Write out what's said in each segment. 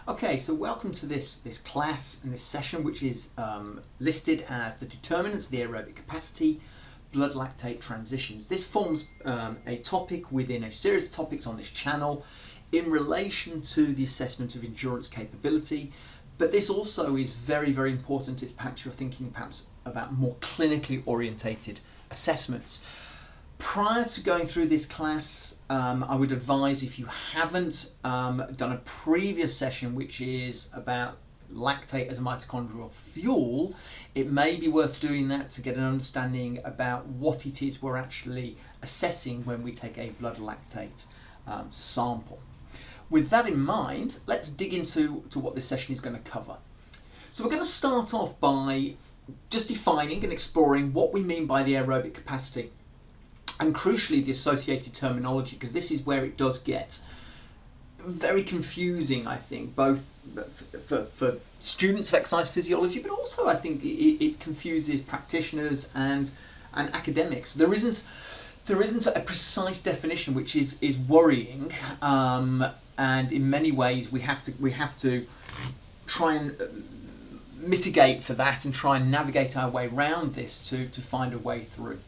Okay, so welcome to this class and this session, which is listed as the determinants of the aerobic capacity, blood lactate transitions. This forms a topic within a series of topics on this channel in relation to the assessment of endurance capability. But this also is very, very important if perhaps you're thinking about more clinically orientated assessments. Prior to going through this class, I would advise, if you haven't done a previous session which is about lactate as a mitochondrial fuel, it may be worth doing that to get an understanding about what it is we're actually assessing when we take a blood lactate sample. With that in mind, let's dig into what this session is going to cover. So we're going to start off by just defining and exploring what we mean by the aerobic capacity, and crucially the associated terminology, because this is where it does get very confusing, I think, both for students of exercise physiology, but also I think it confuses practitioners and academics. There isn't a precise definition, which is worrying, and in many ways we have to try and mitigate for that and try and navigate our way around this to find a way through.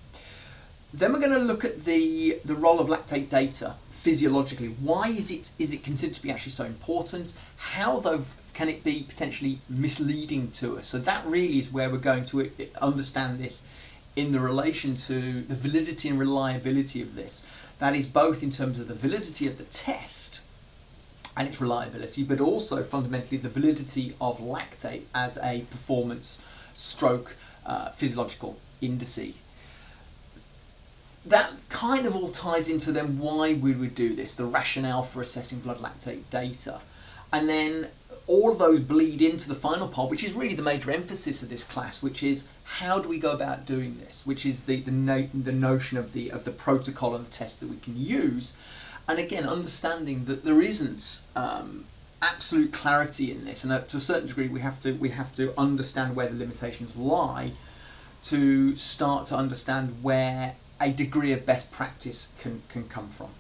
Then we're going to look at the role of lactate data physiologically. Why is it considered to be actually so important? How, though, can it be potentially misleading to us? So that really is where we're going to understand this in the relation to the validity and reliability of this. That is both in terms of the validity of the test and its reliability, but also fundamentally the validity of lactate as a performance stroke physiological indice. That kind of all ties into then why we would do this, the rationale for assessing blood lactate data. And then all of those bleed into the final part, which is really the major emphasis of this class, which is how do we go about doing this, which is the notion of the protocol and the test that we can use. And again, understanding that there isn't absolute clarity in this, and to a certain degree we have to understand where the limitations lie to start to understand where a degree of best practice can come from.